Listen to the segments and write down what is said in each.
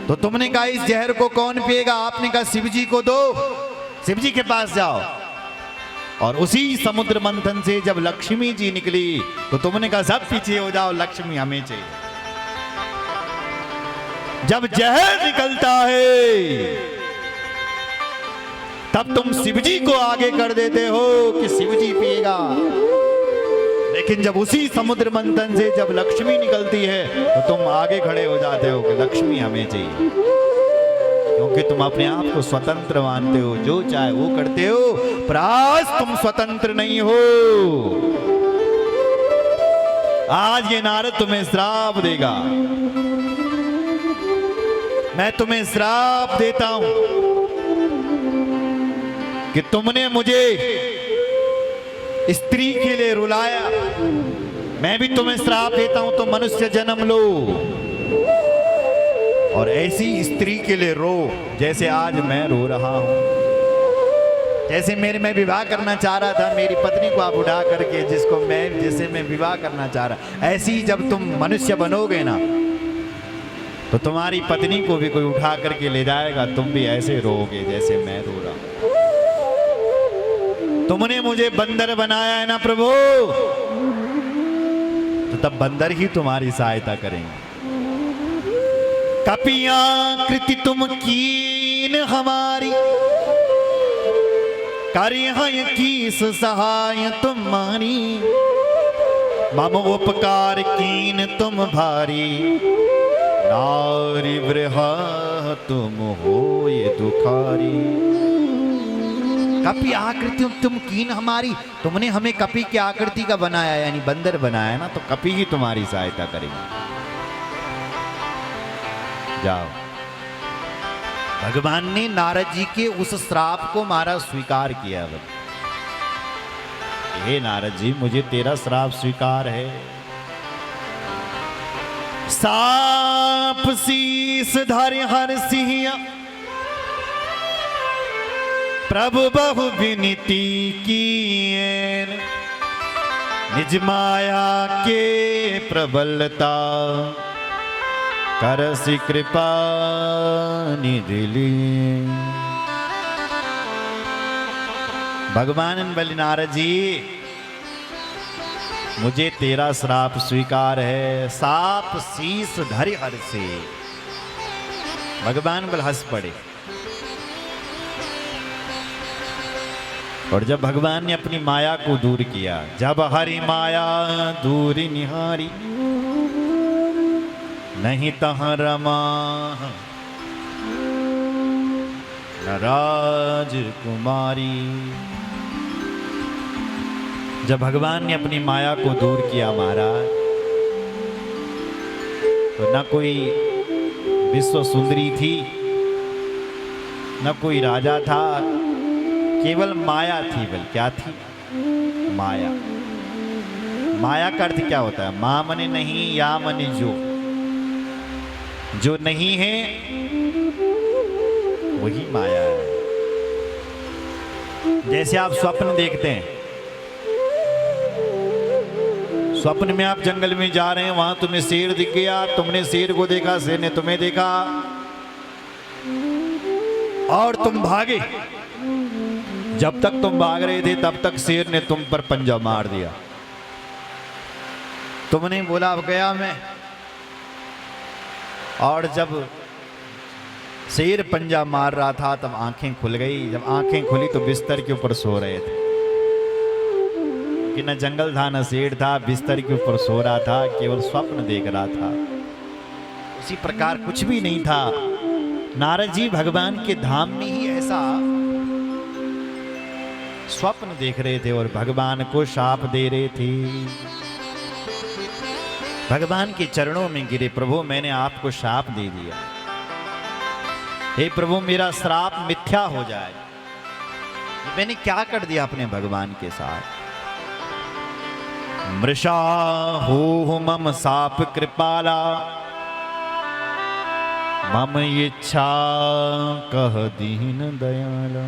तो तुमने कहा इस जहर को कौन पिएगा? आपने कहा शिव जी को दो, शिव जी के पास जाओ। और उसी समुद्र मंथन से जब लक्ष्मी जी निकली तो तुमने कहा सब पीछे हो जाओ, लक्ष्मी हमें चाहिए। जब जहर निकलता है तब तुम शिव जी को आगे कर देते हो कि शिव जी पिएगा, लेकिन जब उसी समुद्र मंथन से जब लक्ष्मी निकलती है तो तुम आगे खड़े हो जाते हो कि लक्ष्मी हमें चाहिए, क्योंकि तुम अपने आप को स्वतंत्र मानते हो, जो चाहे वो करते हो, पर आज तुम स्वतंत्र नहीं हो। आज ये नारद तुम्हें श्राप देगा। मैं तुम्हें श्राप देता हूं कि तुमने मुझे स्त्री के लिए रुलाया, मैं भी तुम्हें श्राप देता हूं तो मनुष्य जन्म लो और ऐसी स्त्री के लिए रो जैसे आज मैं रो रहा हूं। जैसे मैं विवाह करना चाह रहा था, मेरी पत्नी को आप उठा करके, जिसे मैं विवाह करना चाह रहा, ऐसी जब तुम मनुष्य बनोगे ना तो तुम्हारी पत्नी को भी कोई उठा करके ले जाएगा, तुम भी ऐसे रोओगे जैसे मैं रो रहा हूं। तुमने मुझे बंदर बनाया है ना प्रभु, तो तब बंदर ही तुम्हारी सहायता करेंगे। कपियाकृति तुम कीन हमारी, करिहं कीस सहाय तुम्हारी, मम उपकार कीन तुम भारी, नारी वृहा तुम हो ये दुखारी। कपि आकृति तुम कीन हमारी, तुमने हमें कपि की आकृति का बनाया यानी बंदर बनाया ना, तो कपि ही तुम्हारी सहायता करेंगे। जाओ। भगवान ने नारद जी के उस श्राप को मारा स्वीकार किया। हे नारद जी, मुझे तेरा श्राप स्वीकार है। साप शीस धरि हर सिंह, प्रभु बहु विनती कीन, निज माया के प्रबलता, करसि कृपा निधि लीन। भगवान बोले नारद जी, मुझे तेरा श्राप स्वीकार है। साप शीस धरि हर से। भगवान बोले हंस पड़े। और जब भगवान ने अपनी माया को दूर किया, जब हरि माया दूर निहारी, नहीं तहाँ रमा न राजकुमारी। जब भगवान ने अपनी माया को दूर किया महाराज, तो न कोई विश्व सुंदरी थी, न कोई राजा था, केवल माया थी। बल क्या थी? माया। माया का अर्थ क्या होता है? मां मने नहीं, या मने जो नहीं है वही माया है। जैसे आप स्वप्न देखते हैं, स्वप्न में आप जंगल में जा रहे हैं, वहां तुम्हें शेर दिख गया, तुमने शेर को देखा, शेर ने तुम्हें देखा और तुम भागे। जब तक तुम भाग रहे थे तब तक शेर ने तुम पर पंजा मार दिया। तुमने बोला अब गया मैं। और जब शेर पंजा मार रहा था तब आंखें खुल गई। जब आंखें खुली तो बिस्तर के ऊपर सो रहे थे, कि न जंगल था न शेर था, बिस्तर के ऊपर सो रहा था, केवल स्वप्न देख रहा था। उसी प्रकार कुछ भी नहीं था। नारद जी भगवान के धाम में ही ऐसा स्वप्न देख रहे थे और भगवान को शाप दे रहे थे। भगवान के चरणों में गिरे, प्रभु मैंने आपको शाप दे दिया, हे प्रभु मेरा श्राप मिथ्या हो जाए। मैंने क्या कर दिया अपने भगवान के साथ? मृषा हो मम साप कृपाला, मम इच्छा कह दीन दयाला।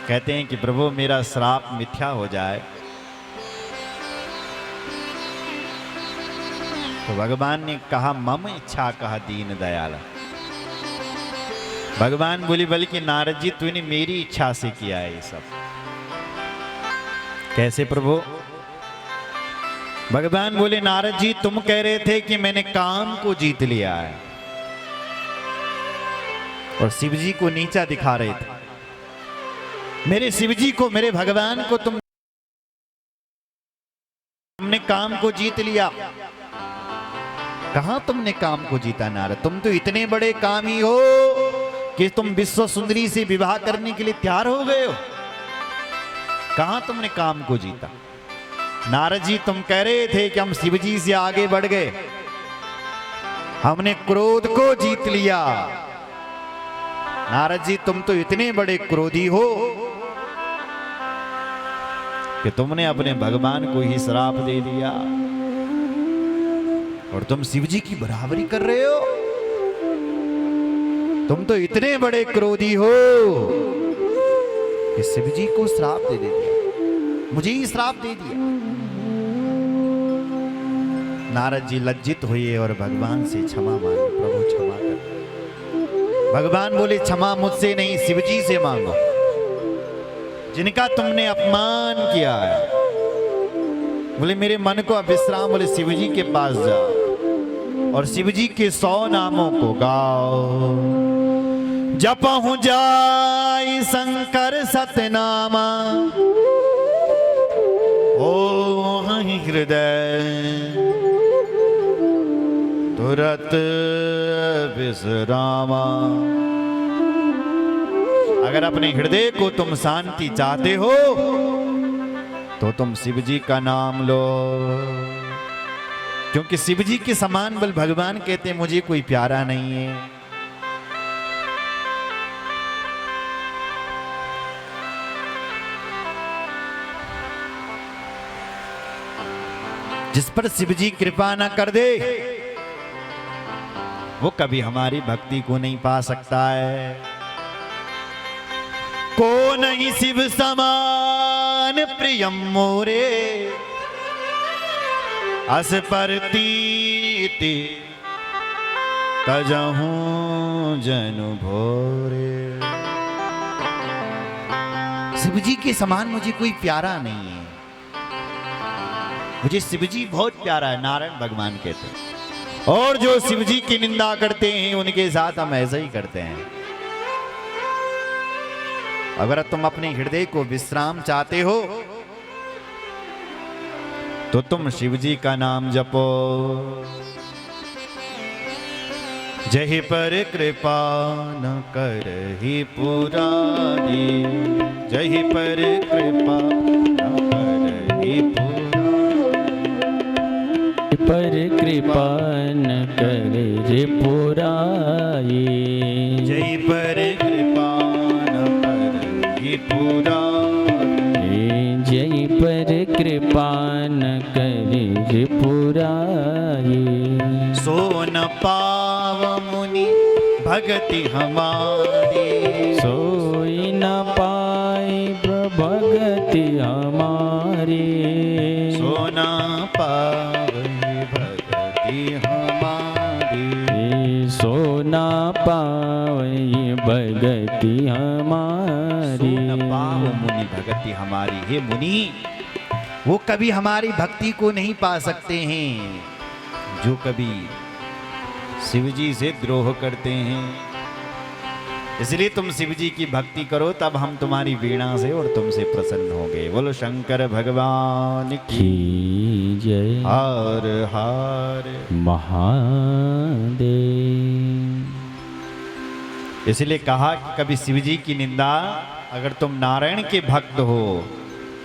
कहते हैं कि प्रभु मेरा श्राप मिथ्या हो जाए। तो भगवान ने कहा मम इच्छा कहा दीन दयाल। भगवान बोले बल्कि नारद जी तूने मेरी इच्छा से किया है ये सब। कैसे प्रभु? भगवान बोले नारद जी तुम कह रहे थे कि मैंने काम को जीत लिया है और शिव जी को नीचा दिखा रहे थे। मेरे शिव जी को, मेरे भगवान को तुमने काम को जीत लिया। कहां तुमने काम को जीता नारद? तुम तो इतने बड़े कामी हो कि तुम विश्व सुंदरी से विवाह करने के लिए तैयार हो गए हो। कहां तुमने काम को जीता? नारद जी तुम कह रहे थे कि हम शिव जी से आगे बढ़ गए, हमने क्रोध को जीत लिया। नारद जी तुम तो इतने बड़े क्रोधी हो कि तुमने अपने भगवान को ही श्राप दे दिया और तुम शिव जी की बराबरी कर रहे हो। तुम तो इतने बड़े क्रोधी हो कि शिव जी को श्राप दे दिया, मुझे ही श्राप दे दिया। नारद जी लज्जित हुए और भगवान से क्षमा मांगे, प्रभु क्षमा कर। भगवान बोले क्षमा मुझसे नहीं, शिव जी से मांगो जिनका तुमने अपमान किया है। बोले मेरे मन को अब विश्राम, बोले शिव जी के पास जाओ और शिव जी के 100 नामों को गाओ। जपहु जाय शंकर सतनामा, ओ हृदय तुरत विश्रामा। अगर अपने हृदय को तुम शांति चाहते हो तो तुम शिव जी का नाम लो, क्योंकि शिव जी के समान बल भगवान कहते हैं मुझे कोई प्यारा नहीं है। जिस पर शिव जी कृपा न कर दे वो कभी हमारी भक्ति को नहीं पा सकता है। को नहीं शिव समान प्रियम मोरे, अस परतीति तजहूं जनु भोरे। शिव जी के समान मुझे कोई प्यारा नहीं है, मुझे शिव जी बहुत प्यारा है, नारायण भगवान कहते हैं। और जो शिव जी की निंदा करते हैं उनके साथ हम ऐसा ही करते हैं। अगर तुम अपने हृदय को विश्राम चाहते हो तो तुम शिव जी का नाम जपो। जहि पर कृपा न करहि पुरारी, जहि पर कृपा न करहि पुरारी, पर कृपा न करहि पुरारी। जहि पर कृपा न करहि पुरारी, जय पर कृपा न करहि पुरारी। सो न पाव मुनि भगति हमारी, सोई न पाए भगति हमारी। सो न पावहि भगति हमारी, सो न पाए भगति हमारी। सो न पाव मुनि भगति हमारी। हे मुनि, वो कभी हमारी भक्ति को नहीं पा सकते हैं जो कभी शिव जी से द्रोह करते हैं। इसलिए तुम शिव जी की भक्ति करो, तब हम तुम्हारी वीणा से और तुमसे प्रसन्न होंगे। बोलो शंकर भगवान की जय। हर हर महादेव। इसलिए कहा कि कभी शिव जी की निंदा, अगर तुम नारायण के भक्त हो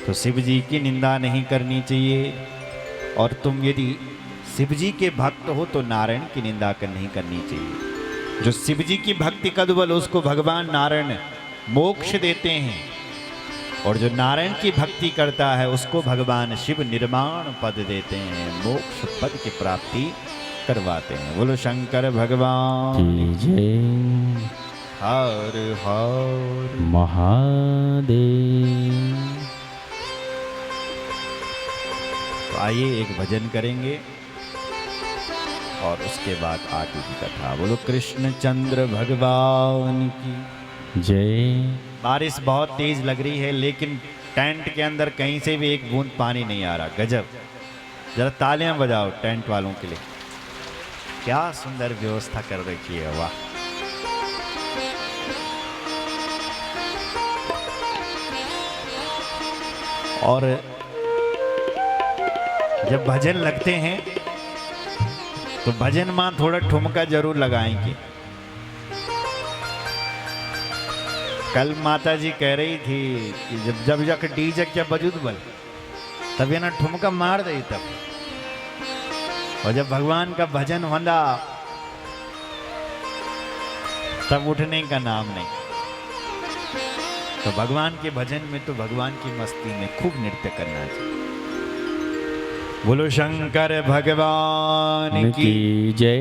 तो शिव जी की निंदा नहीं करनी चाहिए, और तुम यदि शिव जी के भक्त हो तो नारायण की निंदा नहीं करनी चाहिए। जो शिव जी की भक्ति का बल उसको भगवान नारायण मोक्ष देते हैं, और जो नारायण की भक्ति करता है उसको भगवान शिव निर्माण पद देते हैं, मोक्ष पद की प्राप्ति करवाते हैं। बोलो शंकर भगवान जय। हर हर महादेव। तो आइए एक भजन करेंगे। और उसके बाद आगे की कथा। बोलो कृष्ण चंद्र भगवान की। जय। बारिश बहुत तेज लग रही है, लेकिन टेंट के अंदर कहीं से भी एक बूंद पानी नहीं आ रहा। गजब, जरा तालियां बजाओ टेंट वालों के लिए, क्या सुंदर व्यवस्था कर रखी है, वाह। और जब भजन लगते हैं तो भजन मां थोड़ा ठुमका जरूर लगाएंगे। कल माता जी कह रही थी कि जब जब जब डीजे क्या बजूद बल, तब ये ना ठुमका मार दे तब। और जब भगवान का भजन होना तब उठने का नाम नहीं। तो भगवान के भजन में तो भगवान की मस्ती में खूब नृत्य करना चाहिए। बोलो शंकर भगवान की जय।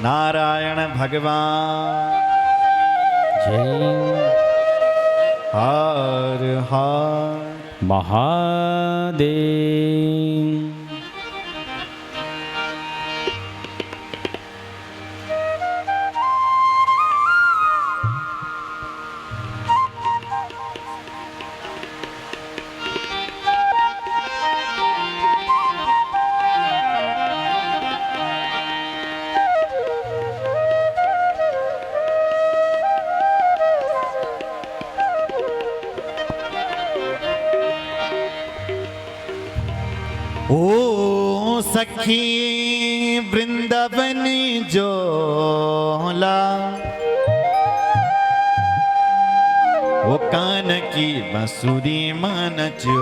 नारायण भगवान जय। हर हर महादेव। ओ सखी वृंदावन जोला, वो कान की बांसुरी मान जो।